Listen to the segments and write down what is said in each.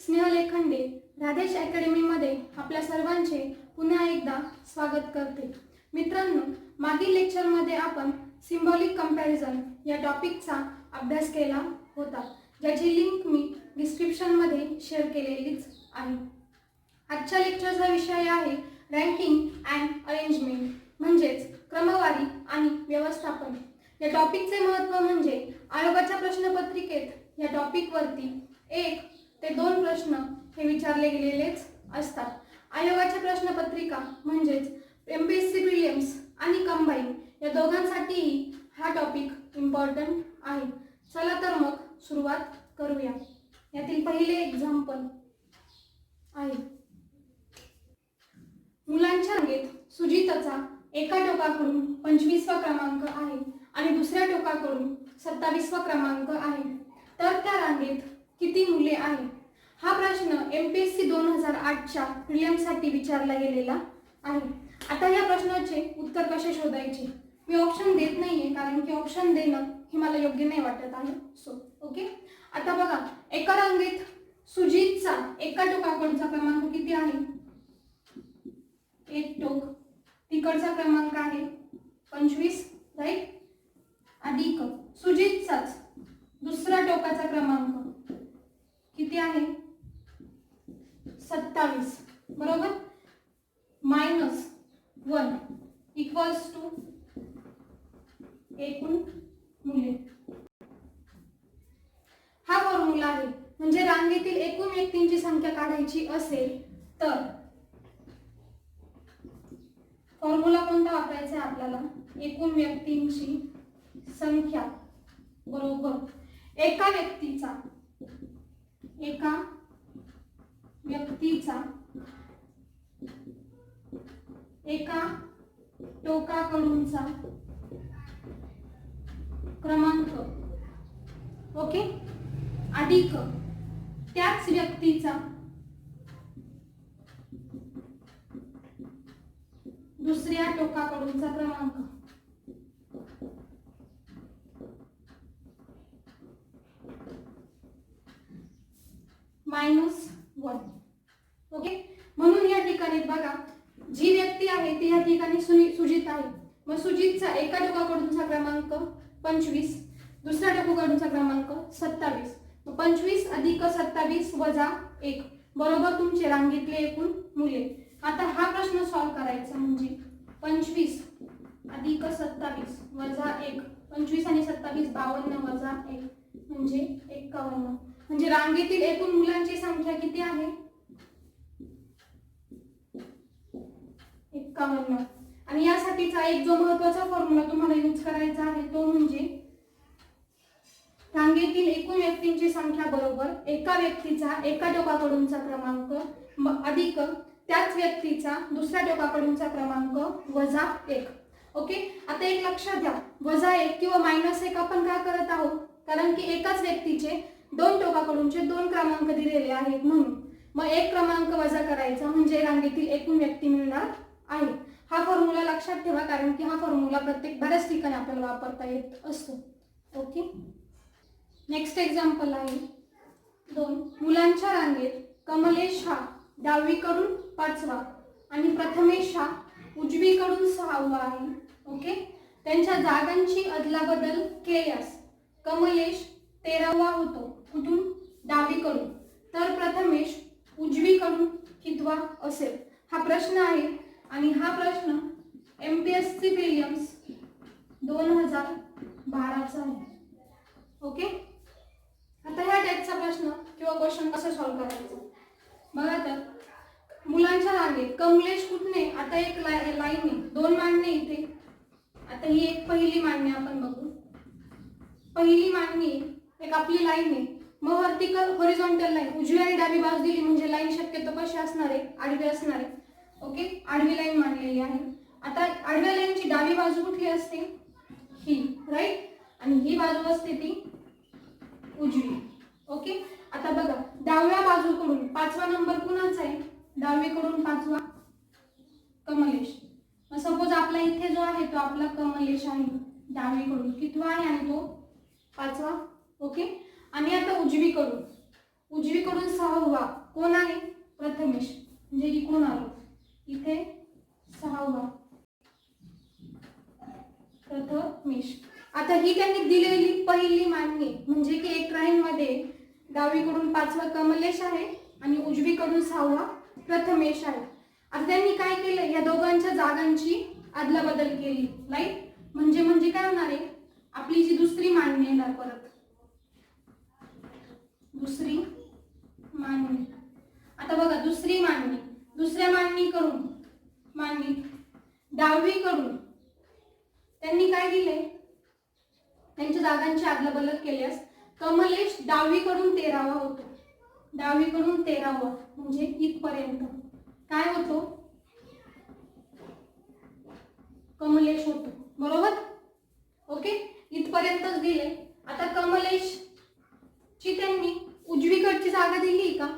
स्नेहलेखंडे राधेश अकॅडमीमध्ये आपल्या सर्वांचे पुन्हा एकदा स्वागत करते। मित्रांनो, मागील लेक्चरमध्ये आपण सिम्बॉलिक कंपॅरिझन या टॉपिकचा अभ्यास केला होता, ज्याची लिंक मी डिस्क्रिप्शनमध्ये शेअर केलेलीच आहे। आजच्या लेक्चरचा विषय आहे रँकिंग अँड अरेंजमेंट, म्हणजेच क्रमवारी आणि व्यवस्थापन। या टॉपिकचे महत्त्व म्हणजे आयोगाच्या प्रश्नपत्रिकेत या टॉपिकवरती 1 ते 2 प्रश्न हे विचारले गेलेलेच असतात। आयोगाच्या प्रश्नपत्रिका म्हणजेच एमपीएससी प्रिलिम्स आणि कंबाईन या दोघांसाठीही हा टॉपिक इम्पॉर्टंट आहे। चला तर मग सुरुवात करूया। यातील पहिले एक्झाम्पल आहे, मुलांच्या रांगेत सुजितचा एका टोकाकडून 25वा क्रमांक आहे आणि दुसऱ्या टोकाकडून 27वा क्रमांक आहे, तर त्या रांगेत किती मुले आहेत? हा प्रश्न एमपीएससी 2008च्या प्रिलिम्ससाठी विचारला गेलेला आहे। आता या प्रश्नाचे उत्तर कसे शोधायचे? मी ऑप्शन देत नाहीये, कारण की ऑप्शन देणं हे मला योग्य नाही वाटत आहे। ओके, आता बघा, एका रांगेत सुजितचा एका टोकाकडचा क्रमांक किती आहे? एक टोक, तिकडचा क्रमांक आहे 25, राईट, अधिक सुजितचाच दुसरा टोकाचा क्रमांक किती आहे? 27, बरोबर, -1 इक्वल्स टू एकूण मुले। हा फॉर्म्युला आहे, म्हणजे रांगेतील एकूण व्यक्तींची संख्या काढायची असेल तर फॉर्म्युला कोणता वापरायचा आहे आपल्याला? एकूण व्यक्तींची संख्या बरोबर एका व्यक्तीचा एका टोकाकडूनचा क्रमांक, ओके, अधिक त्याच व्यक्तीचा दुसऱ्या टोकाकडूनचा क्रमांक। -1, ओके। म्हणून या ठिकाणी बघा, जी व्यक्ती आहे ती या ठिकाणी सुजित आहे। मग सुजितचा एका टोकाकडूनचा क्रमांक 25, दुसऱ्या टोकाकडूनचा क्रमांक 27, मग 25 अधिक 27 वजा 1 बरोबर तुमचे रांगेतले एकूण मुले। आता हा प्रश्न सॉल्व्ह करायचा म्हणजे 25 अधिक 27 वजा 1, 25 आणि 27 52 वजा 1 म्हणजे 51, म्हणजे रांगेतील एकूण मुलांची संख्या किती आहे? 51। आणि यासाठीचा एक जो महत्त्वाचा फॉर्म्युला तुम्हाला यूज करायचा आहे तो म्हणजे रांगेतील एकूण व्यक्तींची संख्या बरोबर एका व्यक्तीचा एका टोकाकडूनचा क्रमांक अधिक त्याच व्यक्तीचा दुसऱ्या टोकाकडूनचा क्रमांक वजा 1, ओके। आता एक लक्षात घ्या, वजा 1 किंवा -1 आपण का करत आहोत? कारण की एकाच व्यक्तीचे 2 टोकाकडूनचे 2 क्रमांक दिलेले आहेत, म्हणून मग 1 क्रमांक वजा करायचा म्हणजे रांगेतील एकूण व्यक्ती मिळणार आहे। हा फॉर्म्युला लक्षात ठेवा, कारण की हा फॉर्म्युला बऱ्याच ठिकाणी आपल्याला वापरता येत असतो, ओके। नेक्स्ट एक्झाम्पल आहे 2, मुलांच्या रांगेत कमलेश हा डावीकडून 5वा आणि प्रथमेश हा उजवीकडून 6वा आहे, ओके। त्यांच्या जागांची अदलाबदल केल्यास कमलेश 13वा होतो, कुठून? डावीकडून, तर प्रथमेश उजवीकडून कितवा असेल? हा प्रश्न आहे आणि हा प्रश्न एमपीएससी प्रिलिम्स 2012चा आहे, ओके। आता ह्या टाइपचा प्रश्न किंवा क्वेश्चन कसा सॉल्व्ह करायचा? बघा, तर मुलांच्या रांगेत कमलेश कुठने? आता एक लाईन आहे, 2 मांडणे इथे। आता ही एक पहिली मांडणी आपण बघू, पहिली मांडणी एक आपली लाईन आहे। मग व्हर्टिकल हॉरिझॉन्टल लाईन उजवी आणि डावी बाजू दिली म्हणजे लाईन शक्यतो कशी असणार आहे? आडवी असणार आहे, ओके। आडवी लाईन मांडलेली आहे। आता आडव्या लाईनची डावी बाजू कुठली असते? ही, राईट, आणि ही बाजू असते ती उजवी, ओके। आता बघा, डाव्या बाजूकडून 5वा नंबर कुणाचा आहे? डावीकडून 5वा कमलेश। मग सपोज आपला इथे जो आहे तो आपला कमलेश आहे, डावीकडून कितवा आहे आणि तो 5वा, ओके। आणि आता उजवीकडून 6वा कोण आहे? प्रथमेश. म्हणजे इकडून आलो इथे 6वा प्रथमेश. आता ही त्यांनी दिलेली पहिली मांडणी म्हणजे की एक लाईन मध्ये डावीकडून 5वा कमलेश आहे आणि उजवीकडून 6वा प्रथमेश आहे. आता त्यांनी काय केलं? या दोघांच्या जागांची अदलाबदल केली. राईट. म्हणजे काय होणार आहे? आपली जी दुसरी मांडणी येणार परत दुसरी मांडणी. आता बघा दुसरी मांडणी, दुसऱ्या मांडणी डावीकडून त्यांनी काय दिले? त्यांच्या जागांची अदलाबदल केल्यास कमलेश डावीकडून 13वा होतो. डावीकडून 13वा म्हणजे इथपर्यंत काय होतो? कमलेश होतो. बरोबर. ओके. इथपर्यंतच दिले. आता कमलेश ची त्यांनी उजवीकडची जागा दिली का?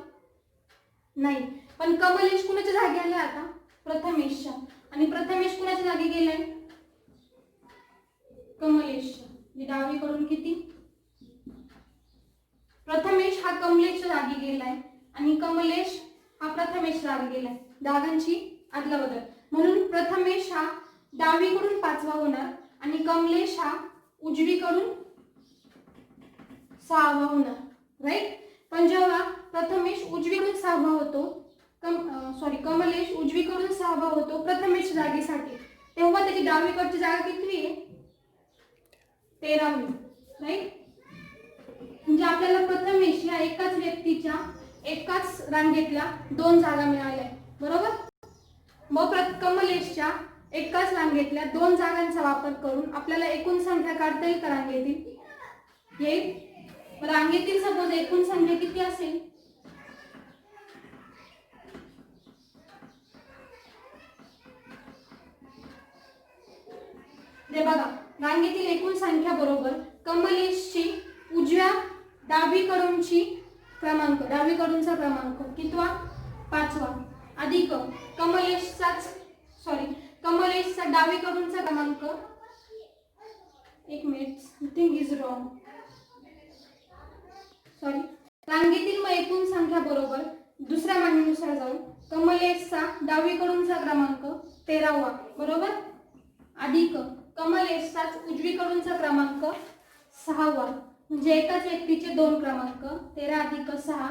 नाही. पण कमलेश कुणाच्या जागी आला? आता प्रथमेशच्या. आणि प्रथमेश कुणाच्या जागी गेलाय? कमलेशच्या. डावीकडून किती? प्रथमेश हा कमलेशच्या जागी गेलाय आणि कमलेश हा प्रथमेशच्या जागी गेलाय. जागांची अदलाबदल. म्हणून प्रथमेश हा डावीकडून 5वा होणार आणि कमलेश हा उजवीकडून 6वा होणार. राईट. पण जेव्हा प्रथमेश उजवीकडून 6वा होतो, कमलेश उजवीकडून 6वा होतो प्रथमेश जागेसाठी, तेव्हा त्याची डावीकडची जागा किती आहे? 13वी. राईट. म्हणजे आपल्याला प्रथमेश या एकाच व्यक्तीच्या एकाच रांगेतल्या 2 जागा मिळाल्या. बरोबर. मग कमलेशच्या एकाच रांगेतल्या 2 जागांचा वापर करून आपल्याला एकूण संख्या काढता येईल का रांगेतील? येईल. रांगेतील सपोज एकूण संख्या किती असेल? ते बघा रांगेतील एकूण संख्या बरोबर कमलेशची डावीकडूनचा क्रमांक कितवा? 5वा अधिक कमलेशचा डावीकडूनचा क्रमांक, एक minute something is wrong, sorry. रांगेतील मग एकूण संख्या बरोबर दुसऱ्या मांडणीनुसार जाऊन कमलेशचा डावीकडूनचा क्रमांक 13वा बरोबर अधिक कमलेशचाच उजवीकडूनचा क्रमांक 6वा. म्हणजे एकाच व्यक्तीचे 2 क्रमांक 13 अधिक 6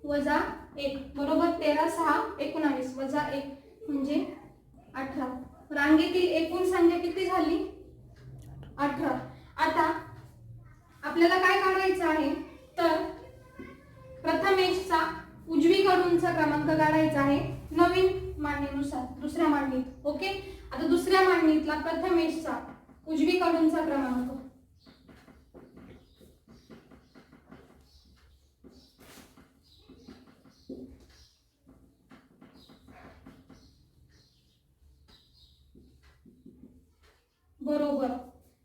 वजा 1 बरोबर 13 6 19 वजा 1 म्हणजे 18. रांगेतील एकूण संख्या किती झाली? 18. आता आपल्याला काय काढायचं आहे? तर प्रथमेशचा उजवीकडूनचा क्रमांक काढायचा आहे नवीन मांडणीनुसार दुसऱ्या मांडणीत. ओके. आता दुसऱ्या मांडणीतला प्रथमेशचा उजवीकडूनचा क्रमांक बरोबर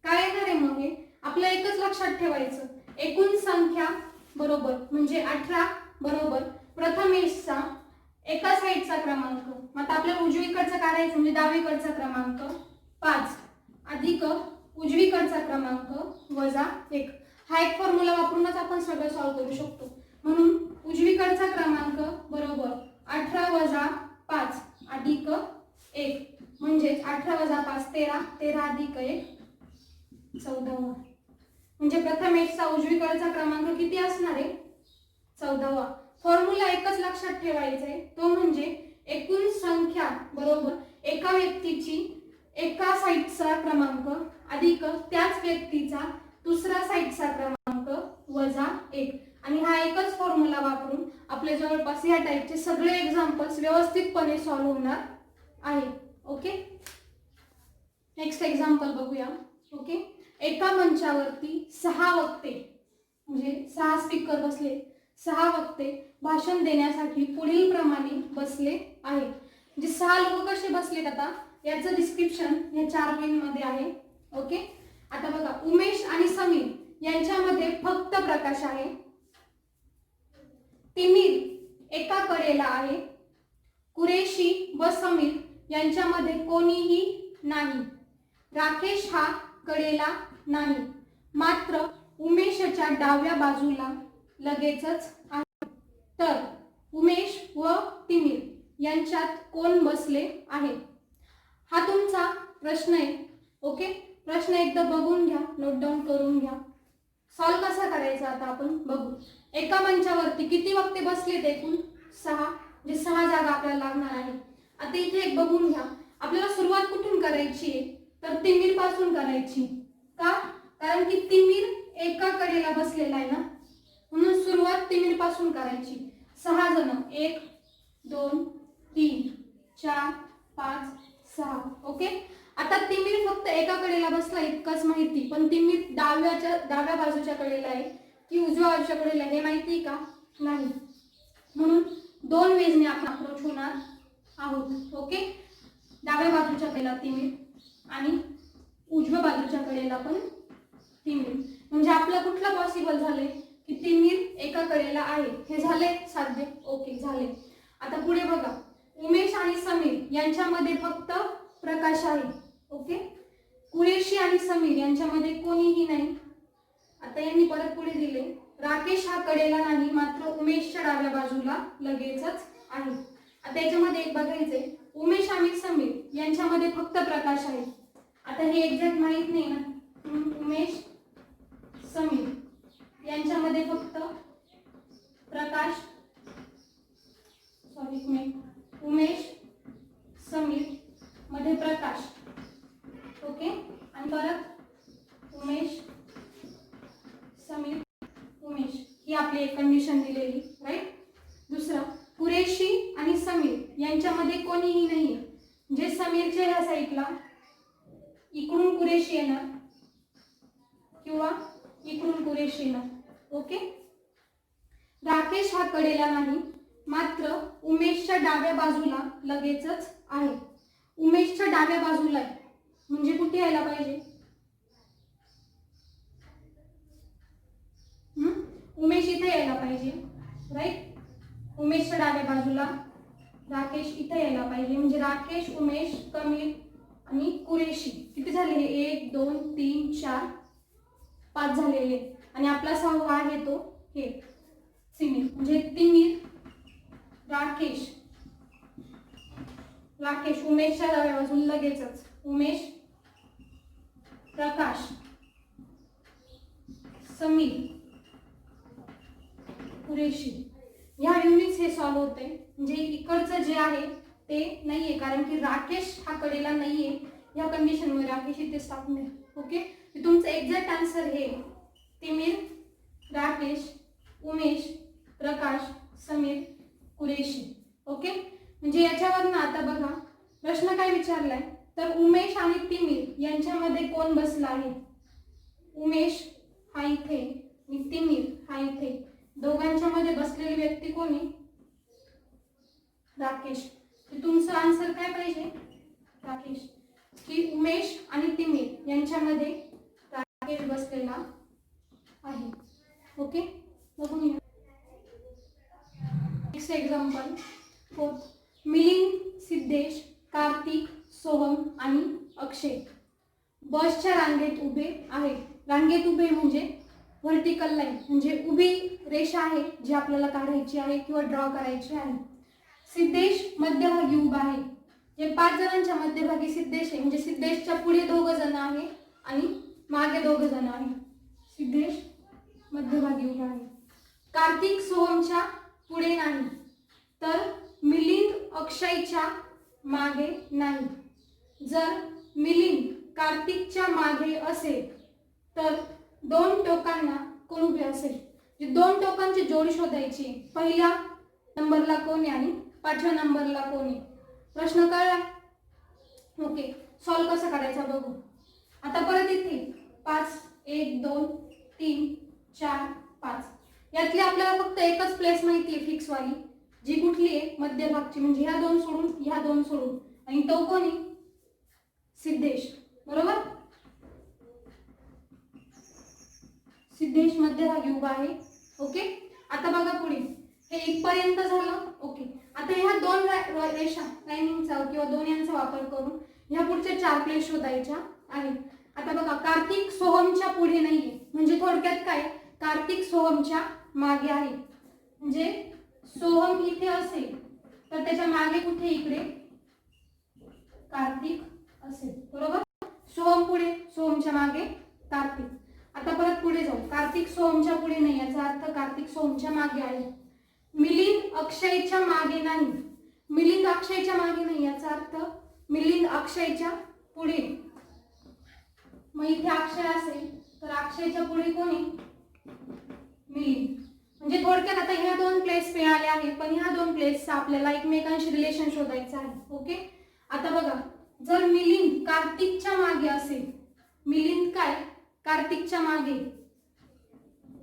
काय येणार आहे? मग हे आपलं एकच लक्षात ठेवायचं, एकूण संख्या बरोबर म्हणजे 18 बरोबर प्रथमेशचा एका साईडचा क्रमांक. आता आपल्याला उजवीकडचा काढायचा म्हणजे डावीकडचा क्रमांक 5 अधिक उजवीकडचा क्रमांक वजा 1. हा एक फॉर्म्युला वापरूनच आपण सगळं सॉल्व्ह करू शकतो. म्हणून उजवीकडचा क्रमांक बरोबर 18 वजा 5 अधिक 1 म्हणजे 18 वजा 5 13 13 अधिक 1 14वा. म्हणजे प्रथमेशचा उजवीकडचा क्रमांक किती असणार आहे? 14वा. फॉर्म्युला एकच लक्षात ठेवायचा आहे, तो म्हणजे एकूण संख्या बरोबर एका व्यक्तीची एका साईडचा क्रमांक अधिक त्याच व्यक्तीचा दुसरा साईडचा क्रमांक वजा 1. आणि हा एकच फॉर्म्युला वापरून आपल्या जवळपास या टाइपचे सगळे एक्झाम्पल्स व्यवस्थितपणे सॉल्व्ह होणार आहे. ओके. नेक्स्ट एक्झाम्पल बघूया. ओके. एका मंचावरती 6 वक्ते म्हणजे 6 स्पीकर बसले, 6 वक्ते भाषण देण्यासाठी पुढील प्रमाणे बसले आहेत. म्हणजे 6 लोक कसे बसलेत आता याचं डिस्क्रिप्शन या 4 लाईन मध्ये आहे. ओके. आता बघा उमेश आणि समीर यांच्यामध्ये फक्त प्रकाश आहे. तिमीर एका कडेला आहे. कुरेशी व समीर यांच्यामध्ये कोणीही नाही. राकेश हा कडेला नाही, मात्र उमेशच्या डाव्या बाजूला लगेचच आहे. तर उमेश व तिमिर यांच्यात कोण बसले आहे? हा तुमचा प्रश्न आहे. ओके, प्रश्न एकदा बघून घ्या, नोट डाऊन करून घ्या. सॉल्व कसा करायचा आता आपण बघू. एका मंचावरती किती वक्ते बसलेत? एकूण 6, म्हणजे 6 जागा आपल्याला लागणार आहे. आता इथे एक बघून घ्या. आपल्याला सुरुवात कुठून करायची आहे? तर तिमीर पासून करायची. का? कारण की तिमीर एका कडेला बसलेला आहे ना, म्हणून सुरुवात तिमीर पासून करायची. 6 जण, 1 2 3 4 5 6. ओके, आता तिमीर फक्त एका कडेला बसला इतकंच माहिती, पण तिमीर डाव्या बाजूच्या कडेला आहे की उजव्या बाजूच्या कडेला हे माहिती का? नाही. म्हणून 2 वेजने आपण अप्रोच होणार आहोत. ओके, डाव्या बाजूच्या कडेला तिमीर आणि उजव्या बाजूच्या कडेला पण तिमीर. म्हणजे आपलं कुठलं पॉसिबल झाले की तिमीर एका कडेला आहे, हे झाले साध्य. ओके, झाले. आता पुढे बघा, उमेश आणि समीर यांच्यामध्ये फक्त प्रकाश आहे. ओके, कुरेशी आणि समीर यांच्यामध्ये कोणीही नाही. आता यांनी परत पुढे दिले, राकेश हा कडेला नाही, मात्र उमेशच्या डाव्या बाजूला लगेचच आहे. आता याच्यामध्ये एक बघायचंय, उमेश आणि समीर यांच्यामध्ये फक्त प्रकाश आहे. आता हे एक्झॅक्ट माहित नाही ना, उमेश समीर यांच्यामध्ये फक्त प्रकाश, उमेश समीर मध्ये प्रकाश. ओके, आणि परत उमेश समीर उमेश, ही आपली एक कंडिशन दिलेली, राईट. दुसरा, कुरेशी आणि समीर यांच्यामध्ये कोणीही नाहीये. जे समीरच्या ह्या साईडला इकडून कुरेशी येणार किंवा इकडून कुरेशी येणार. ओके, राकेश हा कडेला नाही, मात्र उमेशच्या डाव्या बाजूला लगेचच आहे. उमेशच्या डाव्या बाजूला आहे म्हणजे कुठे यायला पाहिजे? उमेश इथे यायला पाहिजे, राईट. उमेशच्या डाव्या बाजूला राकेश इथे यायला पाहिजे. म्हणजे राकेश, उमेश, समीर आणि कुरेशी किती झाले? 1 2 3 4 5 झालेले. आणि आपला 6वा आहे तो हे तिमीर. म्हणजे तिमीर राकेश उमेशच्या डाव्या बाजूला लगेचच, उमेश प्रकाश समीर कुरेशी. ह्या युनिट्स हे सॉल्व होते. म्हणजे इकडचं जे आहे ते नाहीये, कारण की राकेश हा कडेला नाहीये. या कंडिशन मध्ये राकेश इथे टाकून. ओके, तुमचं एक्झॅक्ट आन्सर हे तिमीर राकेश उमेश प्रकाश समीर कुरेशी. ओके, म्हणजे याच्यावरून आता बघा प्रश्न काय विचारलाय, तर उमेश आणि तिमीर यांच्यामध्ये कोण बसला आहे? उमेश हा इथे आणि तिमीर हा इथे, दोघांच्या मध्ये बसलेली व्यक्ती कोणी? राकेश. तुमचं आन्सर काय पाहिजे? राकेश. की उमेश आणि तिमीर यांच्यामध्ये राकेश बसलेला आहे. ओके, बघून घ्या. Next example 4. मिलिंद, सिद्धेश, कार्तिक, सोहम आणि अक्षय बसच्या रांगेत उभे आहेत. रांगेत उभे म्हणजे व्हर्टिकल लाईन, म्हणजे उभी रेषा आहे जी आपल्याला काढायची आहे किंवा ड्रॉ करायची आहे. सिद्धेश मध्यभागी उभा आहे. जे 5 जणांच्या मध्यभागी सिद्धेश आहे, म्हणजे सिद्धेशच्या पुढे 2 जण आहे आणि मागे 2 जण आहे. सिद्धेश मध्यभागी उभा आहे. कार्तिक सोहमच्या पुढे नाही, तर मिलिंद अक्षयच्या मागे नाही. जर मिलिंद कार्तिकच्या मागे असेल तर 2 टोकांना कोण उभे असेल? 2 टोकांची जोडी शोधायची. पहिल्या नंबरला कोण आहे आणि 5व्या नंबरला कोण आहे? प्रश्न कळला? ओके, सॉल्व कसं करायचा बघू. आता परत इथे 5 1 2 3 4 5 यातली आपल्याला फक्त एकच प्लेस माहिती आहे फिक्स वाली, जी कुठली आहे? मध्यभागची. म्हणजे ह्या 2 सोडून ह्या 2 सोडून, आणि तो कोणी? सिद्धेश. बरोबर, सिद्धेश मध्यभागी उभा आहे. ओके, आता बघा पुढे हे इथपर्यंत झालं. ओके, आता ह्या 2 रेषा लाईनिंगचा किंवा 2 यांचा वापर करून ह्या पुढच्या 4 प्लेस शोधायच्या आहेत. आता बघा, कार्तिक सोहमच्या पुढे नाहीये, म्हणजे थोडक्यात काय? कार्तिक सोहमच्या मागे आहे. म्हणजे सोहम इथे असेल तर त्याच्या मागे कुठे इकडे कार्तिक असेल, बरोबर. सोहम पुढे, सोहमच्या मागे कार्तिक. आता परत पुढे जाऊ. कार्तिक सोहमच्या पुढे नाही, याचा अर्थ कार्तिक सोहमच्या मागे आहे. मिलिंद अक्षयच्या मागे नाही, मिलिंद अक्षयच्या मागे नाही, याचा अर्थ मिलिंद अक्षयच्या पुढे. मग इथे अक्षय असेल तर अक्षयच्या पुढे कोणी, मिलिंद. म्हणजे थोडक्यात आता ह्या दोन प्लेस मिळाल्या आहेत, पण ह्या दोन प्लेसचा आपल्याला एकमेकांशी रिलेशन शोधायचं आहे. ओके. आता बघा, जर मिलिंद कार्तिकच्या मागे असेल, मिलिंद काय कार्तिकच्या मागे,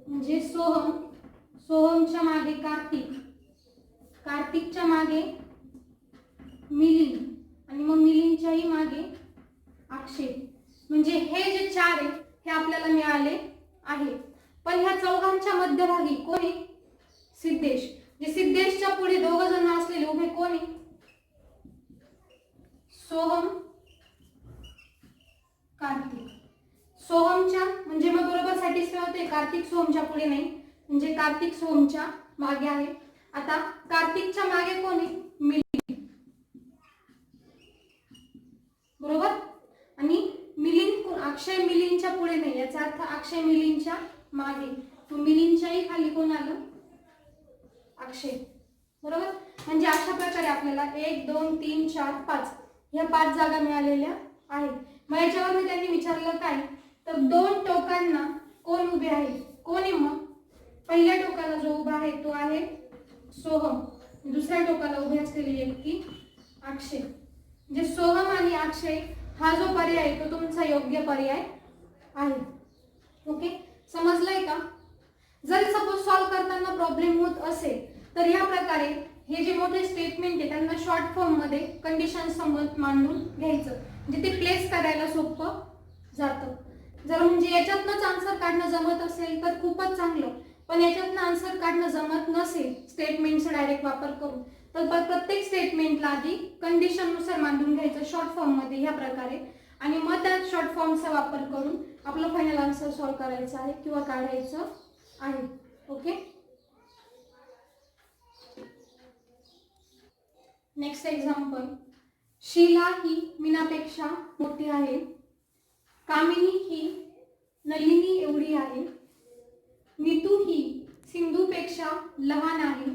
म्हणजे सोहम, सोहमच्या मागे कार्तिक, कार्तिकच्या मागे मिलिंद, आणि मग मिलिंदच्याही मागे अक्षय. म्हणजे हे जे चार आहे हे आपल्याला मिळाले आहे. पण ह्या चौघांच्या मध्यभागी कोणी, सिद्धेश. जे सिद्धेशच्या पुढे दोघ जण असलेले उभे कोणी, सोहम, कार्तिक. सोहमच्या म्हणजे मग बरोबर सॅटिस्फाय होते, कार्तिक सोहमच्या पुढे नाही, म्हणजे कार्तिक सोहमच्या मागे आहे. आता कार्तिकच्या मागे कोणी, मिलिंद, बरोबर. आणि मिलिंद, अक्षय मिलिंदच्या पुढे नाही, याचा अर्थ अक्षय मिलिंदच्या मागे. मिलिंदच्याही खाली कोण आलं, अक्षय, बरोबर. म्हणजे अशा प्रकारे आपल्याला 1 2 3 4 5 ह्या 5 जागा मिळालेल्या आहेत. मग याच्यावर त्यांनी विचारलं काय, तर दोन टोकांना कोण उभे आहे, कोणी. मग पहिल्या टोकाला जो उभा आहे तो आहे सोहम, दुसऱ्या टोकाला उभे असलेली व्यक्ती अक्षय. म्हणजे सोहम आणि अक्षय हा जो पर्याय तो तुमचा योग्य पर्याय आहे. ओके, समजलंय का. जर सपोज सॉल्व करताना प्रॉब्लेम होत असेल तर या प्रकारे हे जे मोठे स्टेटमेंट आहे त्यांना शॉर्ट फॉर्म मध्ये कंडिशन समज मांडून घ्यायचं, म्हणजे ते प्लेस करायला सोपं जातं. जर म्हणजे याच्यातनंच आन्सर काढणं जमत असेल तर खूपच चांगलं, पण याच्यातनं आन्सर काढणं जमत नसेल स्टेटमेंटचा डायरेक्ट वापर करून, तर प्रत्येक स्टेटमेंटला आधी कंडिशननुसार मांडून घ्यायचं शॉर्ट फॉर्म मध्ये ह्या प्रकारे, आणि मग त्या शॉर्ट फॉर्मचा वापर करून आपलं फायनल आन्सर सॉल्व करायचं आहे किंवा काढायचं आहे. ओके. Next example. शीला ही मीनापेक्षा मोठी आहे, कामिनी ही नलिनी एवढी आहे, नीतू ही सिंधूपेक्षा लहान आहे,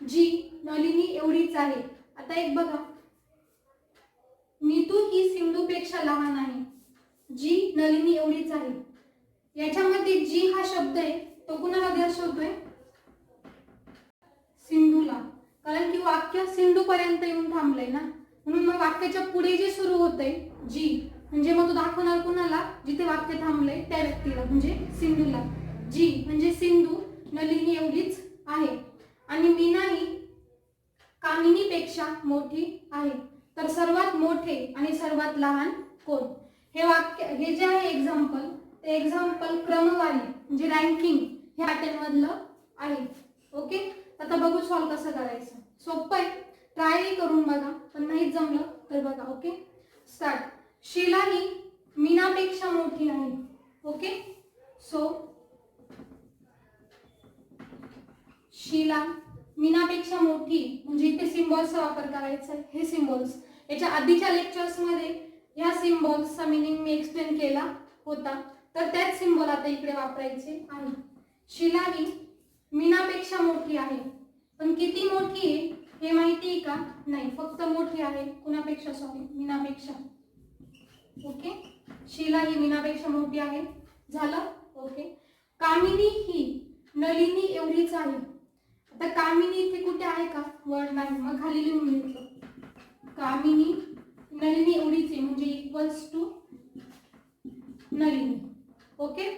जी नलिनी एवढीच आहे. आता एक बघा, नीतू ही सिंधूपेक्षा लहान आहे, जी नलिनी एवढीच आहे. याच्यामध्ये जी हा शब्द आहे तो कुणाला दर्शवतोय, सिंधूला, कारण की वाक्य सिंधू पर्यंत येऊन थांबलंय ना, म्हणून मग वाक्याच्या पुढे जे सुरू होतंय जी, म्हणजे मग तो दाखवणार कुणाला, जिथे वाक्य थांबलंय त्या व्यक्तीला, म्हणजे सिंधूला. जी म्हणजे सिंधू नलिनी एवढीच आहे, आणि मीना ही कामिनीपेक्षा मोठी आहे. तर सर्वात मोठे आणि सर्वात लहान कोण. हे वाक्य, हे जे आहे एक्झाम्पल, ते एक्झाम्पल क्रमवारी म्हणजे रँकिंग ह्या पॅटर्न मधलं आहे. ओके. आता बघू सॉल्व कसं करायचं. सोपं आहे, ट्राय करून बघा, पण नाही जमलं तर बघा. Okay, start. शीला ही मीनापेक्षा मोठी आहे. ओके, सो शीला मीनापेक्षा मोठी, म्हणजे इथे सिम्बॉल्सचा वापर करायचा आहे. हे सिम्बॉल्स याच्या आधीच्या लेक्चर्स मध्ये या सिम्बॉल्सचा मीनिंग मी एक्सप्लेन केला होता, तर त्याच सिम्बॉल आता इकडे वापरायचे आहे. शीला ही मीनापेक्षा मोठी आहे, पण किती मोठी आहे हे माहिती आहे का, नाही, फक्त मोठी आहे. कुणापेक्षा, सॉरी, मीनापेक्षा. ओके, शीला ही मीनापेक्षा मोठी आहे, झालं. ओके. कामिनी ही नलिनी एवढीच आहे. आता कामिनी इथे कुठे आहे का, वर्ड नाही, मग खाली लिहून घेतलं. कामिनी नलिनी एवढीच आहे, म्हणजे इक्वल्स टू नलिनी. ओके,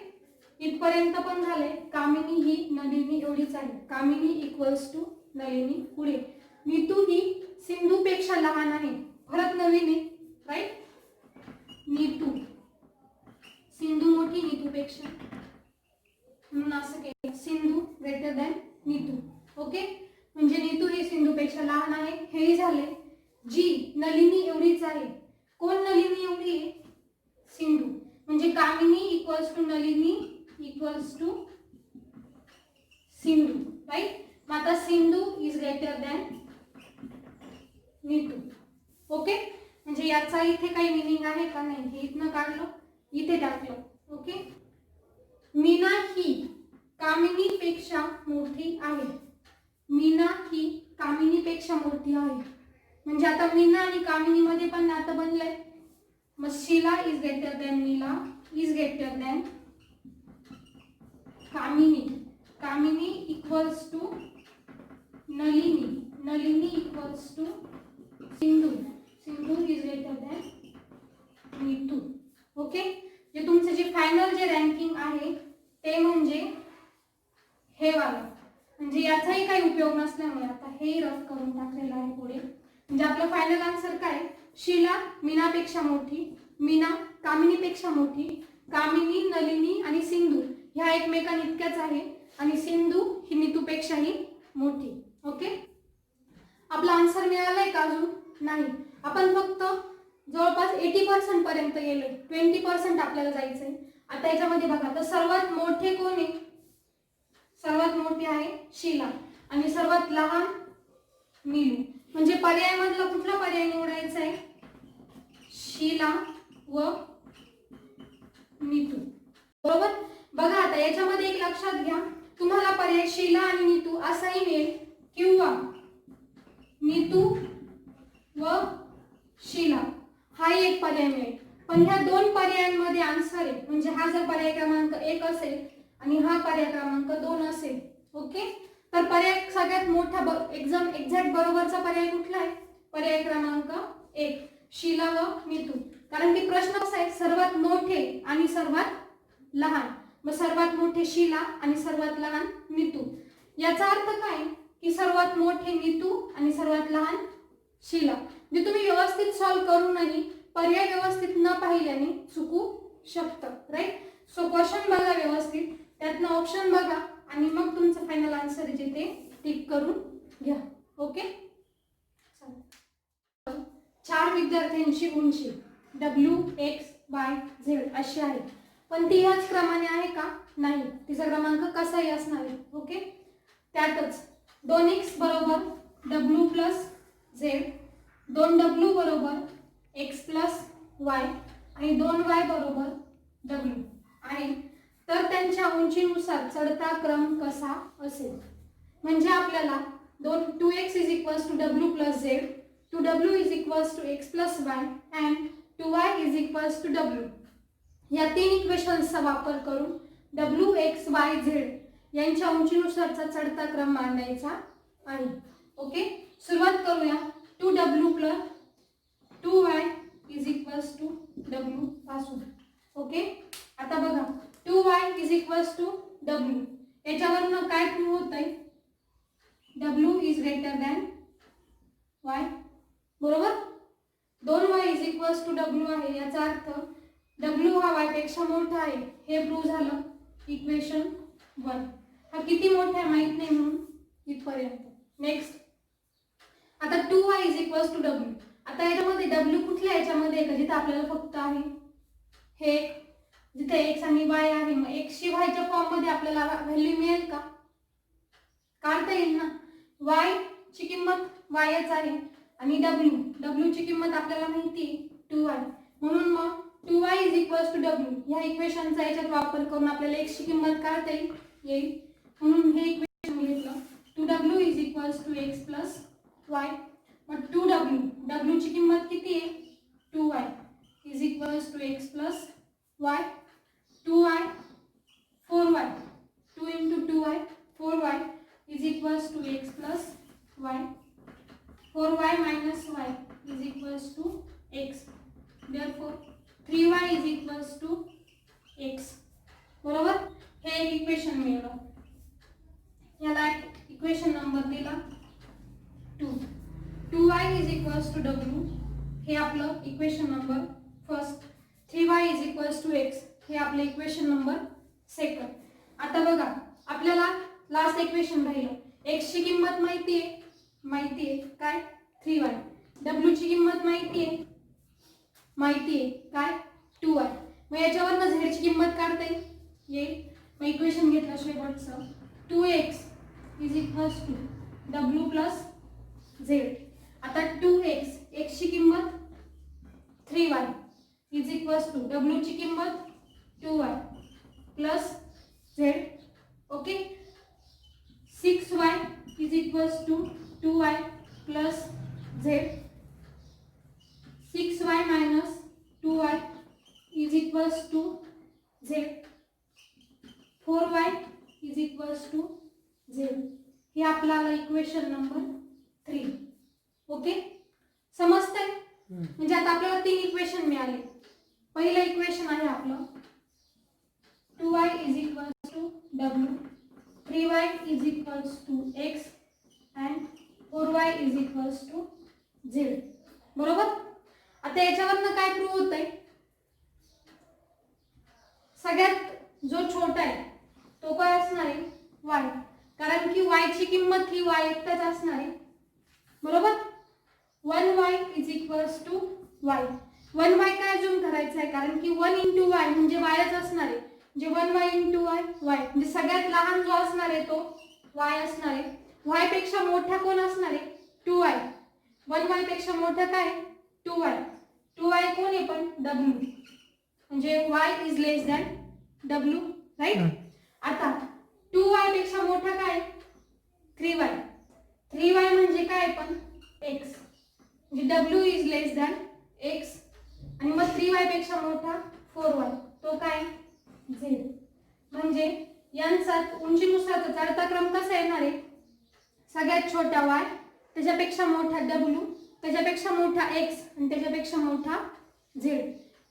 इथपर्यंत पण झाले. कामिनी ही नलिनी एवढीच आहे, कामिनी इक्वल्स टू नलिनी. पुढे नीतू ही सिंधूपेक्षा लहान आहे, परत नवीन आहे, राईट. नीतू, सिंधू मोठी नीतूपेक्षा, म्हणून असं केलं, Sindhu greater than Neetu. Okay, म्हणजे नीतू ही सिंधूपेक्षा लहान आहे, हेही झाले. जी नलिनी एवढीच आहे. कोण नलिनी एवढी आहे, सिंधू, म्हणजे Kamini equals to Nalini equals to Sindhu, right. मग आता Sindhu is greater than Neetu. Okay, म्हणजे याचा इथे काही मिनिंग आहे का? नाही. हे इथनं काढलं, इथे टाकलं. ओके, मीना ही कामिनीपेक्षा मोठी आहे. मीना ही कामिनीपेक्षा मोठी आहे. म्हणजे आता मीना आणि कामिनीमध्ये पण नातं बनलंय. मग Sheela is greater than Meena is greater than Kamini. Kamini equals to Nalini. Nalini equals to Sindhu. Sindhu is greater than Neetu. Okay, जे तुमचे जे फायनल जे रँकिंग आहे ते म्हणजे हे वाला. म्हणजे याचाही काही उपयोग नसल्यामुळे आता हे रफ करून टाकलेलं आहे पुढे. म्हणजे आपलं फायनल आन्सर काय? शीला मीनापेक्षा मोठी, मीना कामिनीपेक्षा मोठी, कामिनी नलिनी आणि सिंधू ह्या एकमेकां इतक्याच आहे आणि सिंधू ही नीतूपेक्षाही मोठी. ओके, आपला आन्सर मिळालाय का अजून? नाही. आपण फक्त जवळपास 80% पर्यंत गेलोय. 20% आपल्याला जायचंय. आता याच्यामध्ये बघा, तर सर्वात मोठे कोण आहे? सर्वात मोठे आहे शीला आणि सर्वात लहान मीनू. म्हणजे पर्यायामधला कुठला पर्याय निवडायचा आहे? शीला व नीतू. बरोबर. बघा आता याच्यामध्ये एक लक्षात घ्या, तुम्हाला पर्याय शीला आणि नीतू असाही मिळेल किंवा नीतू व शीला हाही एक पर्याय मिळेल. पण ह्या दोन पर्यायांमध्ये आन्सर आहे. म्हणजे हा जर पर्याय क्रमांक 1 असेल आणि हा पर्याय क्रमांक 2 असेल. ओके, तर पर्याय सगळ्यात मोठा एकदम एक्झॅक्ट बरोबरचा पर्याय कुठला आहे? पर्याय क्रमांक 1 शीला व नीतू. कारण की प्रश्न कसा आहे? सर्वात मोठे आणि सर्वात लहान. मग सर्वात मोठे शीला आणि सर्वात लहान नीतू. याचा अर्थ काय की सर्वात मोठे नीतू आणि सर्वात लहान शीला. म्हणजे तुम्ही व्यवस्थित सॉल्व्ह करूनही पर्याय व्यवस्थित न पाहिल्याने चुकू शकतं. राईट. सो क्वेश्चन बघा व्यवस्थित, त्यातनं ऑप्शन बघा आणि मग तुमचं फायनल आन्सर जे ते टिक करून घ्या. ओके, 4 विद्यार्थ्यांची उंची WXYZ अशी आहे. पण ती ह्याच क्रमाने आहे का? नाही. तिचा क्रमांक कसाही असणार आहे. ओके, त्यातच 2x बरोबर W प्लस Z, 2W बरोबर X प्लस Y आणि 2Y बरोबर W आहे. तर त्यांच्या उंचीनुसार चढता क्रम कसा असेल? म्हणजे आपल्याला 2x is equals to W plus Z, 2W is equals to X plus Y and 2Y is equals to W या 3 इक्वेशन्सचा वापर करून WXYZ यांच्या उंचीनुसारचा चढता क्रम मांडायचा आहे. ओके, सुरुवात करूया. 2W plus 2Y is equals to W पासून. ओके, आता बघा 2y is equals to W. याच्यावरनं काय प्रूव्ह होत आहे? W is greater than Y. बरोबर. 2y is equals to W आहे. याचा अर्थ W हा y पेक्षा मोठा आहे. हे प्रूव्ह झालं इक्वेशन 1. हा किती मोठा आहे माहित नाही म्हणून इथपर्यंत. नेक्स्ट, आता 2y is equals to W. आता याच्यामध्ये W कुठल्या याच्यामध्ये आहे का जिथे आपल्याला फक्त आहे हे, जिथे x आणि y आहे. मग x ची y च्या फॉर्म मध्ये आपल्याला व्हॅल्यू मिळेल का? काढता येईल ना. y ची किंमत yच आहे आणि W ची किंमत आपल्याला माहिती आहे 2y. म्हणून मग 2y is equals to W ह्या इक्वेशनचा याच्यात वापर करून आपल्याला x ची किंमत काढता येईल. म्हणून हे इक्वेशन घेतलं. 2W is equals to x plus y. मग 2W ची किंमत किती आहे? 2y is equals to x plus y. 2y 4y. 2 into 2y 4y is equals to x plus y. 4y minus y is equals to x. Therefore 3y is equals to x. बरोबर. हे एक equation मिळालं. याला equation number दिला 2. 2y is equals to w हे आपलं equation number first. 3y is equals to x हे आपलं इक्वेशन नंबर सेकंड. आता बघा आपल्याला लास्ट इक्वेशन राहिलं. x ची किंमत माहिती आहे काय? 3y. w ची किंमत माहिती आहे काय? 2y. मग याच्यावरनं z ची किंमत काढता येईल. मग इक्वेशन घेतलं शेवटचं 2x is equals to W plus Z. आता 2x, x ची किंमत 3y is equals to W ची किंमत 2y plus Z. Okay. 6y is equals to 2y plus Z. 6y minus 2y is equals to Z. 4y is equals to Z. हे आपल्याला equation number 3. Okay. समजतंय? म्हणजे आता आपल्याला 3 equation मिळाले. पहिलं इक्वेशन आहे आपलं 2y is equals to w, 3y is equals to x and 4y is equals to z. बरोबर. आता याच्यावरनं काय प्रूव्ह होतंय? सगळ्यात जो छोटा आहे तो काय असणार आहे? y. कारण की y ची किंमत ही y एकटाच असणार आहे. बरोबर. 1y is equals to y. 1y काय अजून करायचं आहे? कारण की 1 इंटू y म्हणजे yच असणार आहे. जे 1y इंटू y, y म्हणजे सगळ्यात लहान जो असणार आहे तो y असणार आहे. y पेक्षा मोठा कोण असणार आहे? 2y. 1y पेक्षा मोठा काय? 2y. 2y कोण आहे पण? w. म्हणजे y is less than w. Right. आता 2y पेक्षा मोठा काय? 3y. 3y म्हणजे काय पण? x. म्हणजे w is less than x. आणि मग 3y पेक्षा मोठा 4y. तो काय? z. म्हणजे यांचा उंचीनुसारचा चढता क्रम कसा येणार आहे? सगळ्यात छोटा y, त्याच्यापेक्षा मोठा w, त्याच्यापेक्षा मोठा x आणि त्याच्यापेक्षा मोठा z.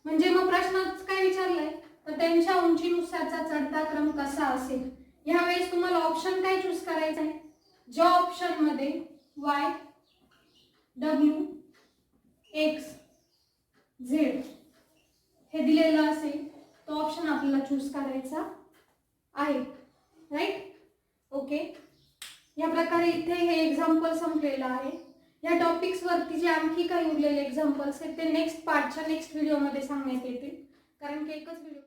म्हणजे मग प्रश्नात काय विचारलंय? तर त्यांच्या उंचीनुसारचा चढता क्रम कसा असेल. यावेळेस तुम्हाला ऑप्शन काय चूज करायचा आहे? ज्या ऑप्शन मध्ये y, w, x, z हे दिलेलं असेल तो ऑप्शन आपल्याला चूज करायचा आहे. राईट. ओके. या प्रकारे इथे हे एक्झाम्पल संपलेलं आहे. या टॉपिक्स वरती जे आणखी काही उरलेले एक्झाम्पल्स आहेत ते नेक्स्ट पार्टच्या नेक्स्ट व्हिडिओमध्ये सांगण्यात येतील. कारण की एकच व्हिडिओ